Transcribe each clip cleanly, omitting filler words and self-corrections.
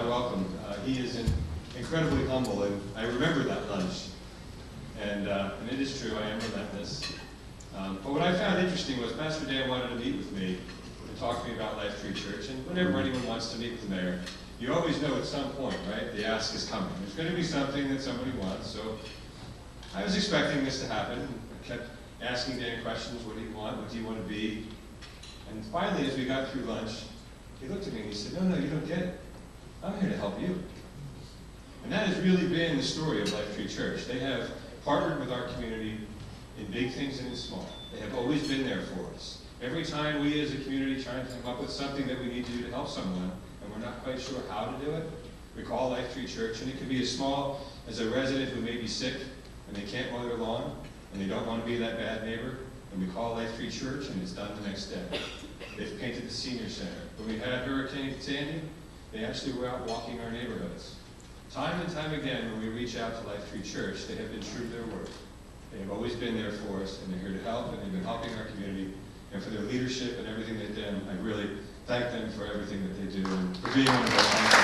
I welcomed. He is incredibly humble, and I remember that lunch. And it is true, I am relentless. But what I found interesting was Pastor Dan wanted to meet with me and talk to me about Life Tree Church. And whenever anyone wants to meet with the mayor, you always know at some point, right, the ask is coming. There's going to be something that somebody wants. So I was expecting this to happen. I kept asking Dan questions. What do you want? What do you want to be? And finally, as we got through lunch, he looked at me and he said, no, you don't get it. I'm here to help you. And that has really been the story of Life Tree Church. They have partnered with our community in big things and in small. They have always been there for us. Every time we as a community try to come up with something that we need to do to help someone, and we're not quite sure how to do it, we call Life Tree Church, and it can be as small as a resident who may be sick and they can't mow their lawn, and they don't want to be that bad neighbor, and we call Life Tree Church, and it's done the next day. They've painted the senior center. When we had Hurricane Sandy, they actually were out walking our neighborhoods. Time and time again, when we reach out to Life Tree Church, they have been true to their word. They have always been there for us, and they're here to help, and they've been helping our community. And for their leadership and everything they've done, I really thank them for everything that they do and for being one of our sponsors.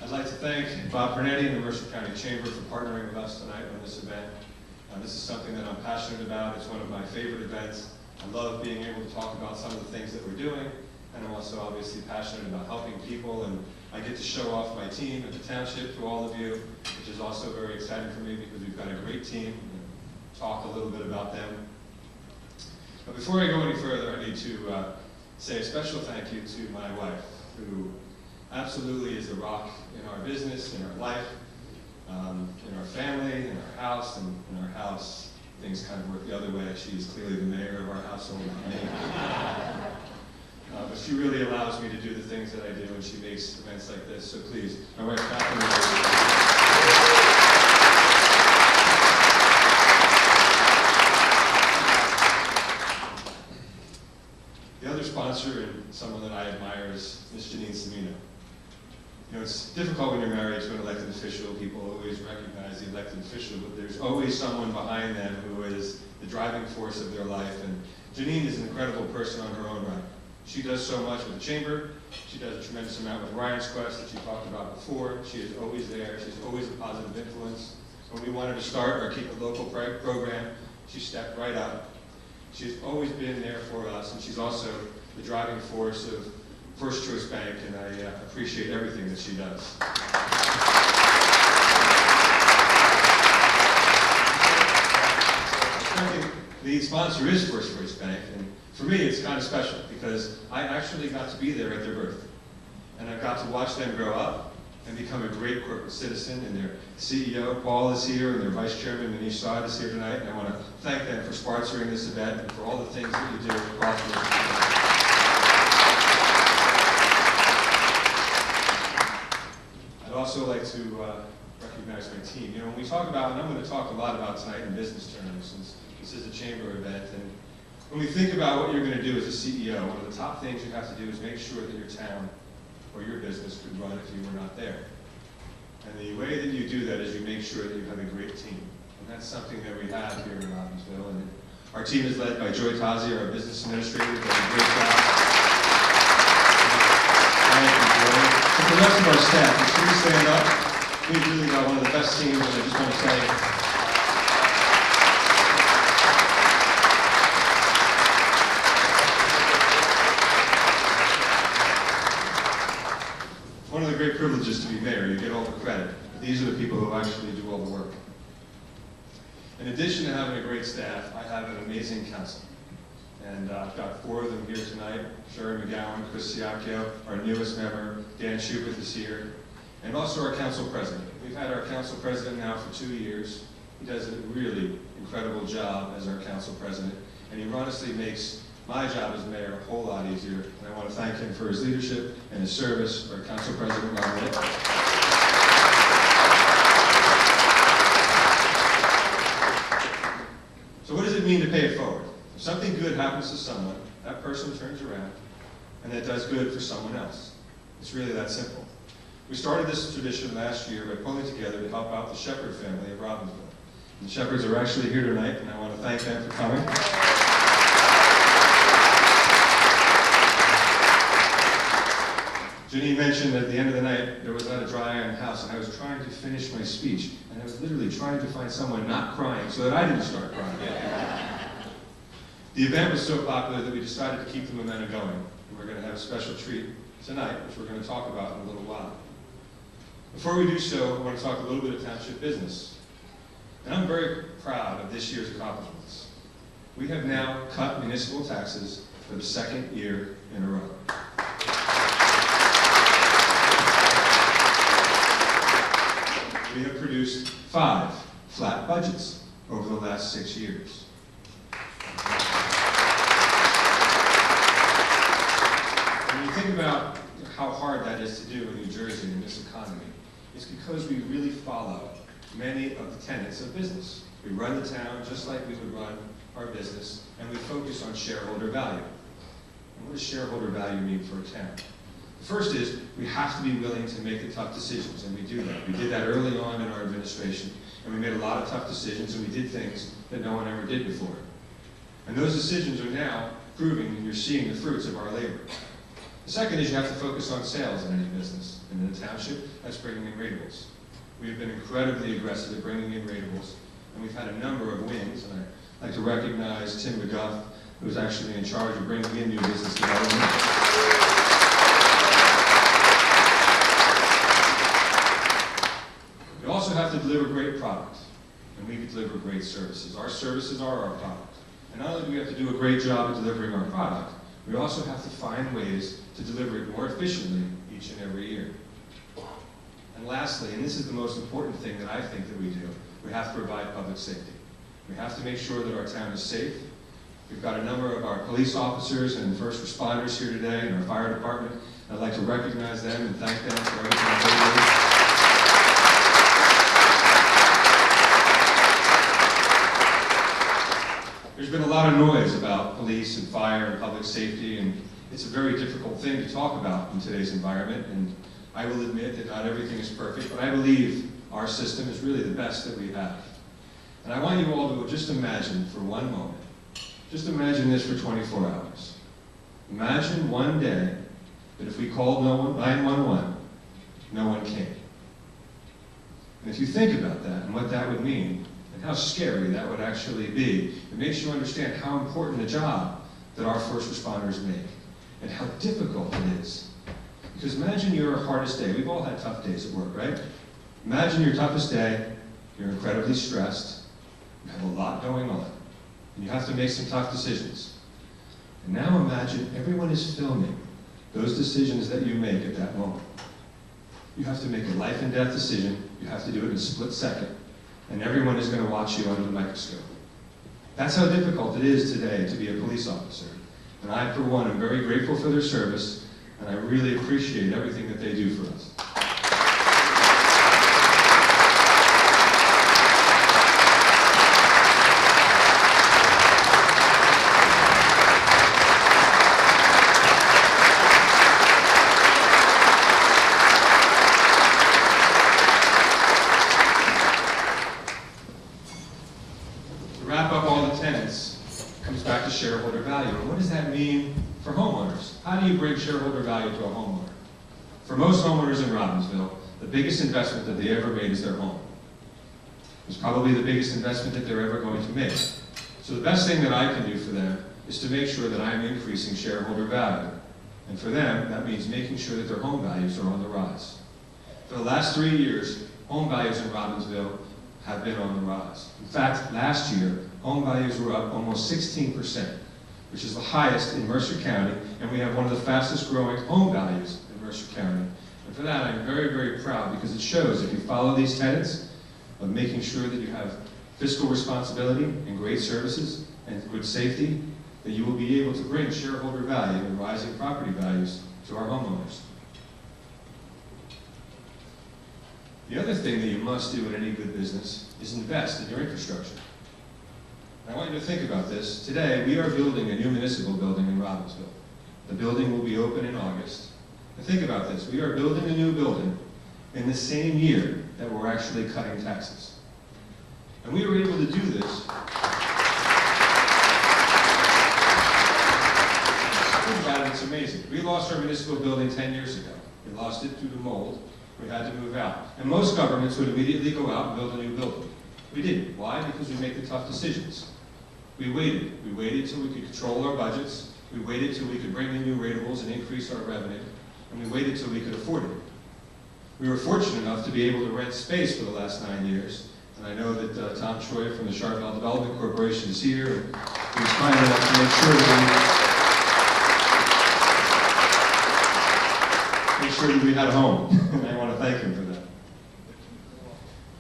I'd like to thank Bob Pernetti and the Mercer County Chamber for partnering with us tonight on this event. This is something that I'm passionate about. It's one of my favorite events. I love being able to talk about some of the things that we're doing, and I'm also obviously passionate about helping people, and I get to show off my team at the Township to all of you, which is also very exciting for me because we've got a great team, and talk a little bit about them. But before I go any further, I need to say a special thank you to my wife, who absolutely is the rock in our business, in our life, in our family, in our house, and in our house. Things kind of work the other way. She is clearly the mayor of our household, not me. But she really allows me to do the things that I do, and she makes events like this. So please, my wife, Catherine. The other sponsor, and someone that I admire, is Ms. Janine Semino. You know, it's difficult when you're married to an elected official. People always recognize the elected official, but there's always someone behind them who is the driving force of their life. And Janine is an incredible person on her own right. She does so much with the chamber. She does a tremendous amount with Ryan's Quest that she talked about before. She is always there. She's always a positive influence. When we wanted to start our Keep It Local program, she stepped right up. She's always been there for us, and she's also the driving force of First Choice Bank, and I appreciate everything that she does. The lead sponsor is First Choice Bank, and for me it's kind of special because I actually got to be there at their birth. And I've got to watch them grow up and become a great corporate citizen, and their CEO, Paul, is here, and their Vice Chairman, Manish Saad, is here tonight, and I want to thank them for sponsoring this event and for all the things that you do across the I'd also like to recognize my team. You know, when we talk about, and I'm going to talk a lot about tonight in business terms, since this is a chamber event, and when we think about what you're going to do as a CEO, one of the top things you have to do is make sure that your town or your business could run if you were not there. And the way that you do that is you make sure that you have a great team. And that's something that we have here in Robbinsville. And our team is led by Joy Tazi, our business administrator, who does a great job. And for the rest of our staff, should we stand up? We've really got one of the best teams, and I just want to say, one of the great privileges to be mayor, you get all the credit. These are the people who actually do all the work. In addition to having a great staff, I have an amazing council. And I've got 4 of them here tonight. Sherry McGowan, Chris Siacchio, our newest member, Dan Schubert is here, and also our council president. We've had our council president now for 2 years. He does a really incredible job as our council president, and he honestly makes my job as mayor a whole lot easier. And I want to thank him for his leadership and his service. Our council president, Ron Litt. So what does it mean to pay it forward? If something good happens to someone, that person turns around and that does good for someone else. It's really that simple. We started this tradition last year by pulling together to help out the Shepherd family of Robbinsville. And the Shepherds are actually here tonight, and I want to thank them for coming. Janine mentioned that at the end of the night, there was not a dry eye in the house, and I was trying to finish my speech, and I was literally trying to find someone not crying so that I didn't start crying. The event was so popular that we decided to keep the momentum going, and we're going to have a special treat tonight, which we're going to talk about in a little while. Before we do so, I want to talk a little bit of Township business. And I'm very proud of this year's accomplishments. We have now cut municipal taxes for the second year in a row. We have produced 5 flat budgets over the last 6 years. When you think about how hard that is to do in New Jersey in this economy, it's because we really follow many of the tenets of business. We run the town just like we would run our business, and we focus on shareholder value. And what does shareholder value mean for a town? The first is we have to be willing to make the tough decisions, and we do that. We did that early on in our administration, and we made a lot of tough decisions, and we did things that no one ever did before. And those decisions are now proving, and you're seeing the fruits of our labor. The second is you have to focus on sales in any business. And in the township, that's bringing in ratables. We have been incredibly aggressive at bringing in ratables, and we've had a number of wins. And I'd like to recognize Tim McGuff, who is actually in charge of bringing in new business development. We also have to deliver great product, and we deliver great services. Our services are our product. And not only do we have to do a great job at delivering our product, we also have to find ways to deliver it more efficiently each and every year. And lastly, and this is the most important thing that I think that we do, we have to provide public safety. We have to make sure that our town is safe. We've got a number of our police officers and first responders here today in our fire department. I'd like to recognize them and thank them for everything they do. There's been a lot of noise about police and fire and public safety, and it's a very difficult thing to talk about in today's environment, and I will admit that not everything is perfect, but I believe our system is really the best that we have. And I want you all to just imagine for one moment, just imagine this for 24 hours. Imagine one day that if we called 911, no one came. And if you think about that and what that would mean, and how scary that would actually be, it makes you understand how important a job that our first responders make, and how difficult it is. Because imagine your hardest day. We've all had tough days at work, right? Imagine your toughest day, you're incredibly stressed, you have a lot going on, and you have to make some tough decisions. And now imagine everyone is filming those decisions that you make at that moment. You have to make a life and death decision, you have to do it in a split second, and everyone is going to watch you under the microscope. That's how difficult it is today to be a police officer. And I, for one, am very grateful for their service, and I really appreciate everything that they do for us. To wrap up all the tenets, comes back to shareholder value. And what does that mean for homeowners? How do you bring shareholder value to a homeowner? For most homeowners in Robbinsville, the biggest investment that they ever made is their home. It's probably the biggest investment that they're ever going to make. So the best thing that I can do for them is to make sure that I'm increasing shareholder value. And for them, that means making sure that their home values are on the rise. For the last 3 years, home values in Robbinsville have been on the rise. In fact, last year, home values were up almost 16%, which is the highest in Mercer County, and we have one of the fastest growing home values in Mercer County. And for that, I'm very, very proud, because it shows if you follow these tenets of making sure that you have fiscal responsibility and great services and good safety, that you will be able to bring shareholder value and rising property values to our homeowners. The other thing that you must do in any good business is invest in your infrastructure. I want you to think about this. Today, we are building a new municipal building in Robbinsville. The building will be open in August. And think about this. We are building a new building in the same year that we're actually cutting taxes. And we were able to do this. Think about it, it's amazing. We lost our municipal building 10 years ago. We lost it through the mold. We had to move out. And most governments would immediately go out and build a new building. We didn't. Why? Because we make the tough decisions. We waited. We waited till we could control our budgets. We waited till we could bring in new ratables and increase our revenue. And we waited till we could afford it. We were fortunate enough to be able to rent space for the last 9 years. And I know that Tom Troy from the Sharpeville Development Corporation is here. And he was kind enough to make sure that we had a home. And I want to thank him for that.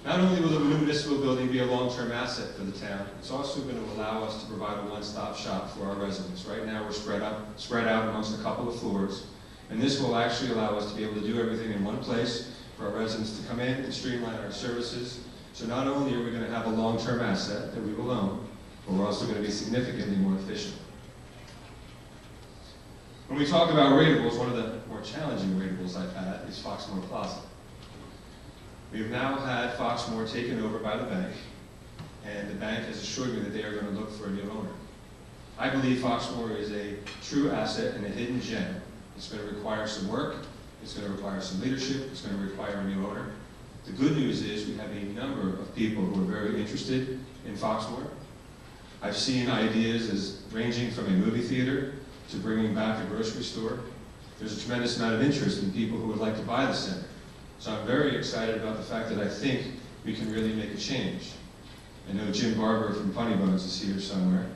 Not only will the new municipal building be a long-term asset for the town, it's also going to allow us to provide a one-stop shop for our residents. Right now we're spread out amongst a couple of floors, and this will actually allow us to be able to do everything in one place for our residents to come in and streamline our services. So not only are we going to have a long-term asset that we will own, but we're also going to be significantly more efficient. When we talk about ratables, one of the more challenging ratables I've had is Foxmoor Plaza. We've now had Foxmoor taken over by the bank, and the bank has assured me that they are going to look for a new owner. I believe Foxmoor is a true asset and a hidden gem. It's going to require some work, it's going to require some leadership, it's going to require a new owner. The good news is we have a number of people who are very interested in Foxmoor. I've seen ideas as ranging from a movie theater to bringing back a grocery store. There's a tremendous amount of interest in people who would like to buy the center. So I'm very excited about the fact that I think we can really make a change. I know Jim Barber from Funny Bones is here somewhere.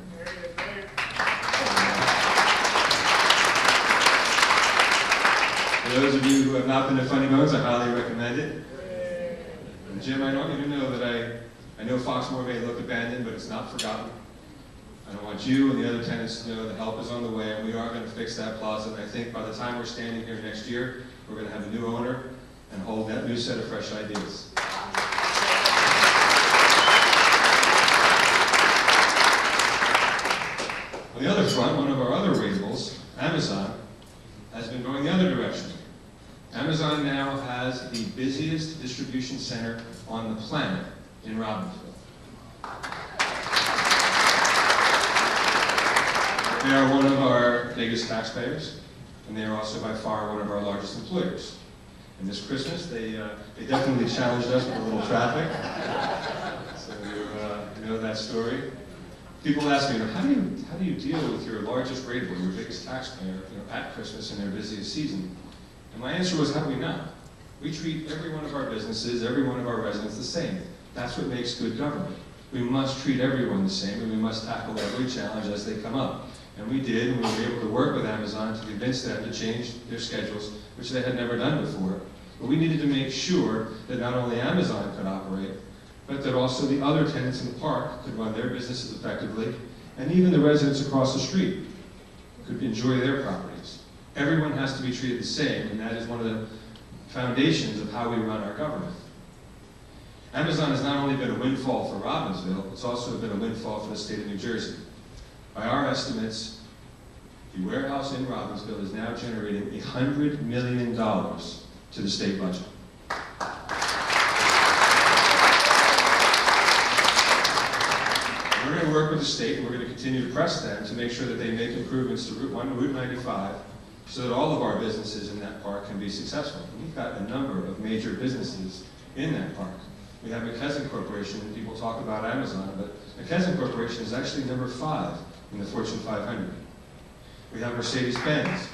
For those of you who have not been to Funny Bones, I highly recommend it. And Jim, I want you to know that I know Foxmoor may look abandoned, but it's not forgotten. I don't want you and the other tenants to know that help is on the way, and we are going to fix that plaza. And I think by the time we're standing here next year, we're going to have a new owner and hold that new set of fresh ideas. On the other front, one of our other ratables, Amazon, has been going the other direction. Amazon now has the busiest distribution center on the planet in Robbinsville. They are one of our biggest taxpayers, and they are also by far one of our largest employers. And this Christmas, they definitely challenged us with a little traffic. So you know that story. People ask me, how do you deal with your largest ratable, your biggest taxpayer, at Christmas in their busiest season? And my answer was, how do we not? We treat every one of our businesses, every one of our residents the same. That's what makes good government. We must treat everyone the same, and we must tackle every challenge as they come up. And we did, and we were able to work with Amazon to convince them to change their schedules, which they had never done before. But we needed to make sure that not only Amazon could operate, but that also the other tenants in the park could run their businesses effectively, and even the residents across the street could enjoy their properties. Everyone has to be treated the same, and that is one of the foundations of how we run our government. Amazon has not only been a windfall for Robbinsville, it's also been a windfall for the state of New Jersey. By our estimates, the warehouse in Robbinsville is now generating $100 million to the state budget. We're going to work with the state, and we're going to continue to press them to make sure that they make improvements to Route 1 and Route 95 so that all of our businesses in that park can be successful. And we've got a number of major businesses in that park. We have McKesson Corporation, and people talk about Amazon, but McKesson Corporation is actually number 5 in the Fortune 500. We have Mercedes-Benz.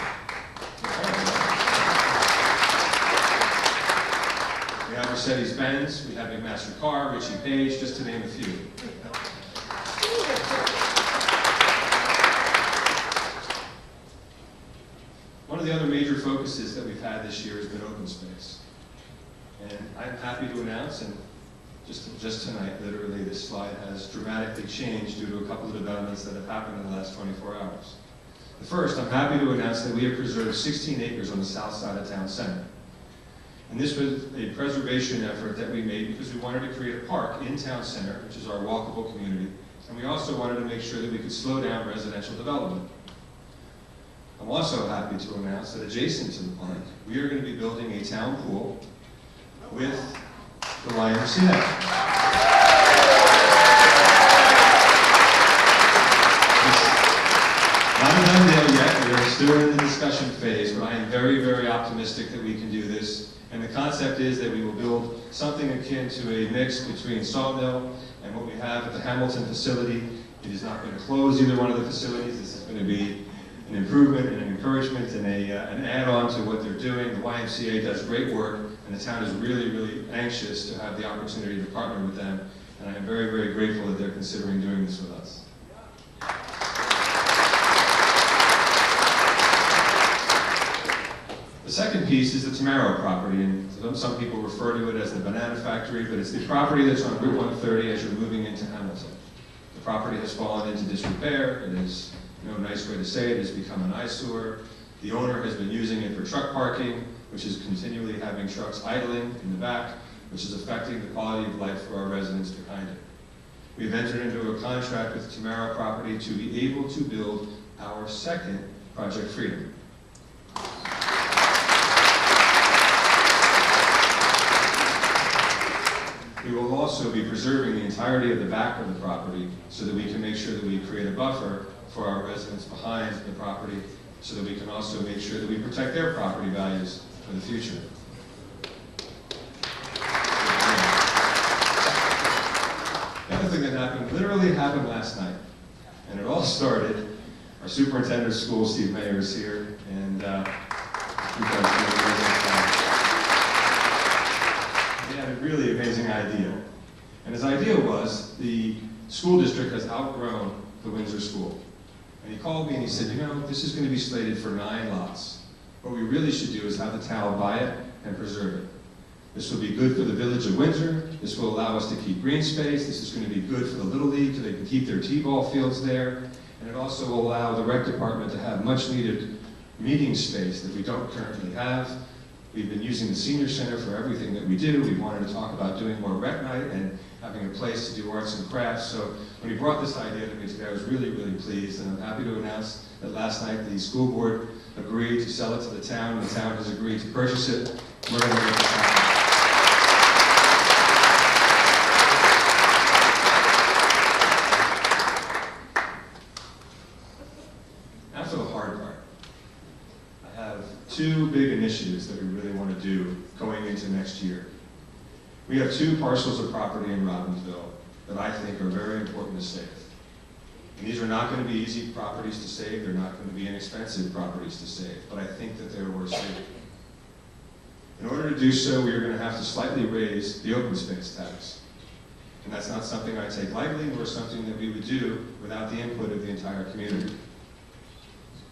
We have Mercedes-Benz, we have McMaster-Carr, Ritchie Page, just to name a few. One of the other major focuses that we've had this year has been open space. And I'm happy to announce, and just tonight, literally, this slide has dramatically changed due to a couple of developments that have happened in the last 24 hours. The first, I'm happy to announce that we have preserved 16 acres on the south side of town center. And this was a preservation effort that we made because we wanted to create a park in town center, which is our walkable community, and we also wanted to make sure that we could slow down residential development. I'm also happy to announce that adjacent to the park, we are going to be building a town pool with the YMCA. It's not a done deal yet. We are still in the discussion phase, but I am very, very optimistic that we can do this. And the concept is that we will build something akin to a mix between Sawmill and what we have at the Hamilton facility. It is not going to close either one of the facilities. This is going to be an improvement and an encouragement and an add-on to what they're doing. The YMCA does great work, and the town is really, really anxious to have the opportunity to partner with them. And I am very, very grateful that they're considering doing this with us. The second piece is the Tamaro property, and some people refer to it as the banana factory, but it's the property that's on Route 130 as you're moving into Hamilton. The property has fallen into disrepair. It is, no nice way to say it, has become an eyesore. The owner has been using it for truck parking, which is continually having trucks idling in the back, which is affecting the quality of life for our residents behind it. We've entered into a contract with Tamaro Property to be able to build our second Project Freedom. We will also be preserving the entirety of the back of the property so that we can make sure that we create a buffer for our residents behind the property, so that we can also make sure that we protect their property values for the future. The other thing that happened, literally happened last night, and it all started, our superintendent of schools, Steve Mayer, is here, and he had a really amazing idea. And his idea was the school district has outgrown the Windsor School. And he called me and he said, you know, this is going to be slated for 9 lots. What we really should do is have the town buy it and preserve it. This will be good for the village of Windsor. This will allow us to keep green space. This is going to be good for the Little League so they can keep their T-ball fields there. And it also will allow the rec department to have much needed meeting space that we don't currently have. We've been using the senior center for everything that we do. We wanted to talk about doing more rec night and having a place to do arts and crafts. So when he brought this idea to me today, I was really, really pleased. And I'm happy to announce that last night the school board agreed to sell it to the town. And the town has agreed to purchase it. We're going to make it happen. Now for the hard part. I have 2 big initiatives that we really want to do going into next year. We have 2 parcels of property in Robbinsville that I think are very important to save. And these are not going to be easy properties to save. They're not going to be inexpensive properties to save, but I think that they're worth saving. In order to do so, we are going to have to slightly raise the open space tax. And that's not something I take lightly, nor something that we would do without the input of the entire community.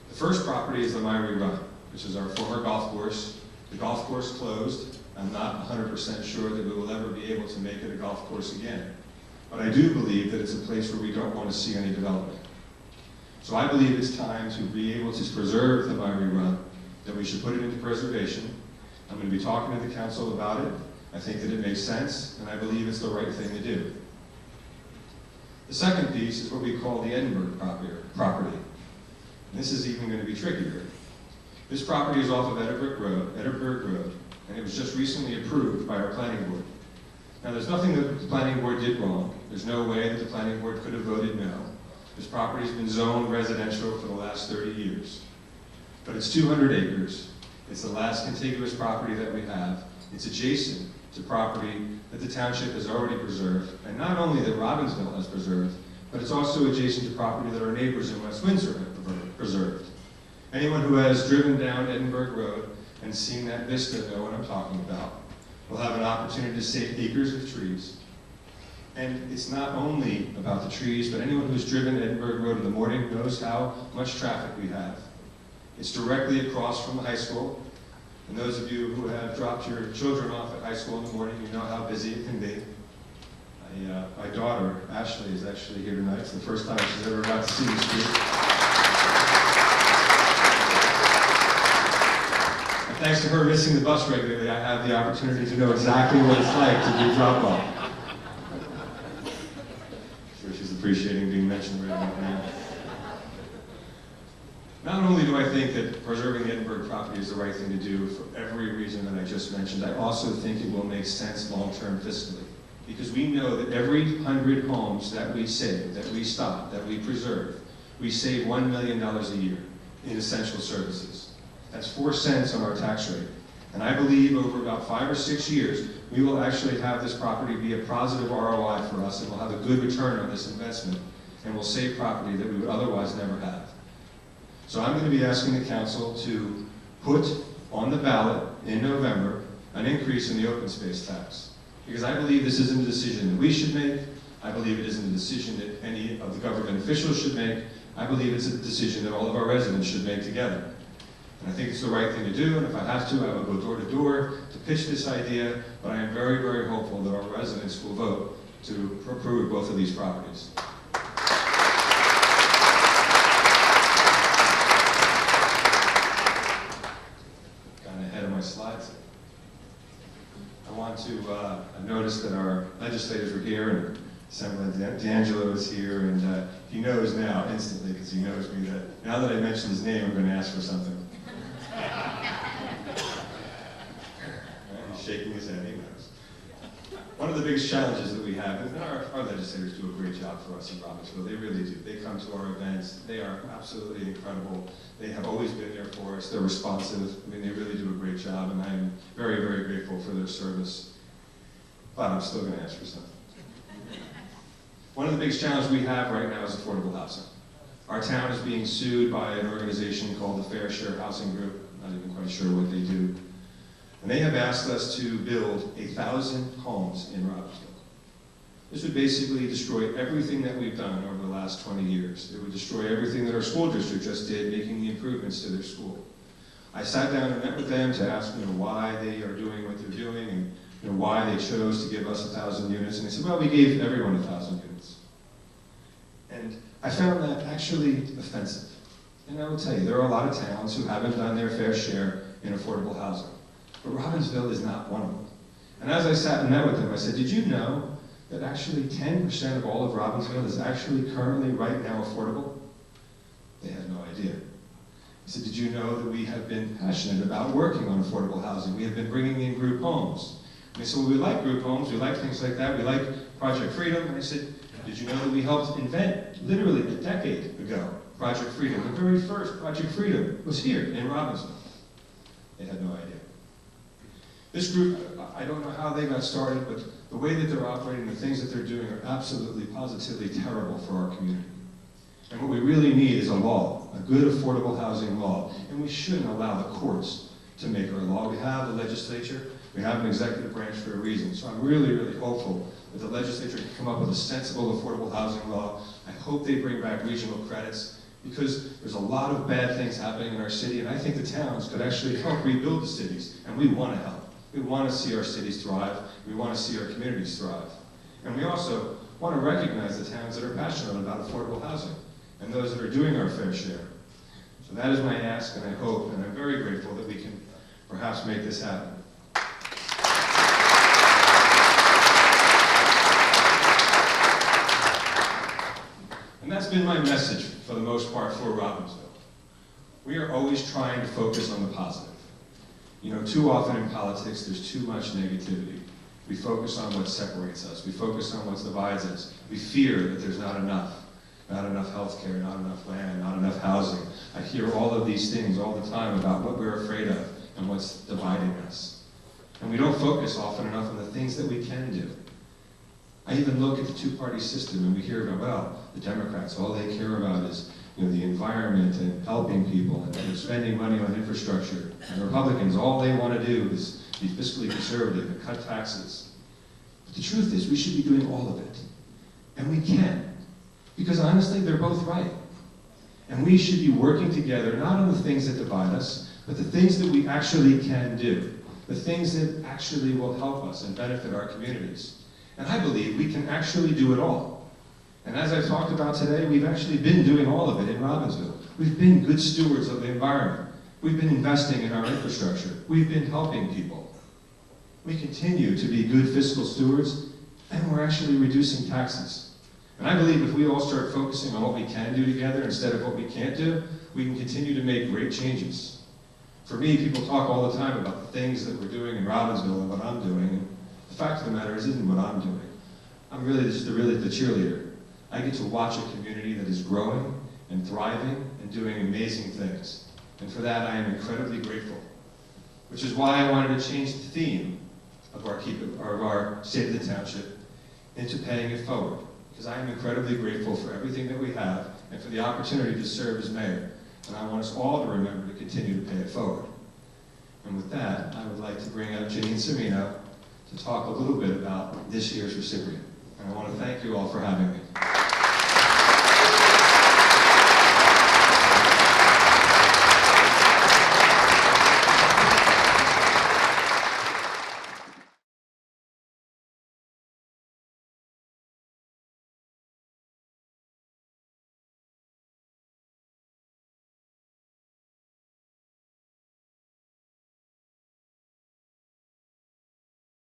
The first property is the Myrie Run, which is our former golf course. The golf course closed. I'm not 100% sure that we will ever be able to make it a golf course again. But I do believe that it's a place where we don't want to see any development. So I believe it's time to be able to preserve the Myrie Run, that we should put it into preservation. I'm going to be talking to the council about it. I think that it makes sense, and I believe it's the right thing to do. The second piece is what we call the Edinburgh property. And this is even going to be trickier. This property is off of Edinburgh Road, and it was just recently approved by our planning board. Now, there's nothing that the planning board did wrong. There's no way that the planning board could have voted no. This property's been zoned residential for the last 30 years. But it's 200 acres. It's the last contiguous property that we have. It's adjacent to property that the township has already preserved, and not only that Robbinsville has preserved, but it's also adjacent to property that our neighbors in West Windsor have preserved. Anyone who has driven down Edinburgh Road and seen that vista know what I'm talking about. We'll have an opportunity to save acres of trees. And it's not only about the trees, but anyone who's driven Edinburgh Road in the morning knows how much traffic we have. It's directly across from the high school. And those of you who have dropped your children off at high school in the morning, you know how busy it can be. My daughter, Ashley, is actually here tonight. It's the first time she's ever got to see the street. Thanks to her missing the bus regularly, I have the opportunity to know exactly what it's like to be dropped off. I'm sure she's appreciating being mentioned right now. Not only do I think that preserving the Edinburgh property is the right thing to do for every reason that I just mentioned, I also think it will make sense long-term fiscally. Because we know that every 100 homes that we save, that we stop, that we preserve, we save $1 million a year. in essential services. That's 4 cents on our tax rate. And I believe over about 5 or 6 years, we will actually have this property be a positive ROI for us, and we'll have a good return on this investment, and we'll save property that we would otherwise never have. So I'm going to be asking the council to put on the ballot in November an increase in the open space tax. Because I believe this isn't a decision that we should make. I believe it isn't a decision that any of the government officials should make. I believe it's a decision that all of our residents should make together. And I think it's the right thing to do, and if I have to, I will go door to door to pitch this idea, but I am very, very hopeful that our residents will vote to approve both of these properties. Kind of ahead of my slides. I want to, I noticed that our legislators were here, and Assemblyman D'Angelo is here, and he knows now instantly, because he knows me, that now that I mentioned his name, I'm going to ask for something. He's shaking his head, he knows. One of the biggest challenges that we have, and our legislators do a great job for us in Robbinsville, they really do. They come to our events, they are absolutely incredible. They have always been there for us, they're responsive, I mean, they really do a great job, and I am very, very grateful for their service. But I'm still going to ask for something. One of the biggest challenges we have right now is affordable housing. Our town is being sued by an organization called the Fair Share Housing Group. I'm not even quite sure what they do. And they have asked us to build 1,000 homes in Robbinsville. This would basically destroy everything that we've done over the last 20 years. It would destroy everything that our school district just did, making the improvements to their school. I sat down and met with them to ask them why they are doing what they're doing, and why they chose to give us 1,000 units. And they said, well, we gave everyone 1,000 units. And I found that actually offensive. And I will tell you, there are a lot of towns who haven't done their fair share in affordable housing. But Robbinsville is not one of them. And as I sat and met with them, I said, did you know that actually 10% of all of Robbinsville is actually currently right now affordable? They had no idea. I said, did you know that we have been passionate about working on affordable housing? We have been bringing in group homes. And they said, well, we like group homes, we like things like that, we like Project Freedom. And I said, did you know that we helped invent, literally a decade ago, Project Freedom? The very first Project Freedom was here in Robbinsville. They had no idea. This group, I don't know how they got started, but the way that they're operating, the things that they're doing are absolutely, positively terrible for our community. And what we really need is a law, a good affordable housing law. And we shouldn't allow the courts to make our law. We have a legislature, we have an executive branch for a reason. So I'm really, really hopeful that the legislature can come up with a sensible affordable housing law. I hope they bring back regional credits, because there's a lot of bad things happening in our city, and I think the towns could actually help rebuild the cities, and we want to help. We want to see our cities thrive. We want to see our communities thrive. And we also want to recognize the towns that are passionate about affordable housing and those that are doing our fair share. So that is my ask, and I hope, and I'm very grateful that we can perhaps make this happen. And that's been my message, for the most part, for Robbinsville. We are always trying to focus on the positive. You know, too often in politics, there's too much negativity. We focus on what separates us. We focus on what divides us. We fear that there's not enough health care, not enough land, not enough housing. I hear all of these things all the time about what we're afraid of and what's dividing us. And we don't focus often enough on the things that we can do. I even look at the two-party system and we hear about, well, the Democrats, all they care about is, you know, the environment and helping people and spending money on infrastructure. And the Republicans, all they want to do is be fiscally conservative and cut taxes. But the truth is, we should be doing all of it. And we can. Because honestly, they're both right. And we should be working together, not on the things that divide us, but the things that we actually can do. The things that actually will help us and benefit our communities. And I believe we can actually do it all. And as I talked about today, we've actually been doing all of it in Robbinsville. We've been good stewards of the environment. We've been investing in our infrastructure. We've been helping people. We continue to be good fiscal stewards, and we're actually reducing taxes. And I believe if we all start focusing on what we can do together instead of what we can't do, we can continue to make great changes. For me, people talk all the time about the things that we're doing in Robbinsville and what I'm doing. And the fact of the matter is, it isn't what I'm doing. I'm really just the cheerleader. I get to watch a community that is growing and thriving and and doing amazing things. And for that, I am incredibly grateful. Which is why I wanted to change the theme of our State of the Township into paying it forward. Because I am incredibly grateful for everything that we have and for the opportunity to serve as mayor. And I want us all to remember to continue to pay it forward. And with that, I would like to bring up Janine Semino to talk a little bit about this year's recipient. And I want to thank you all for having me.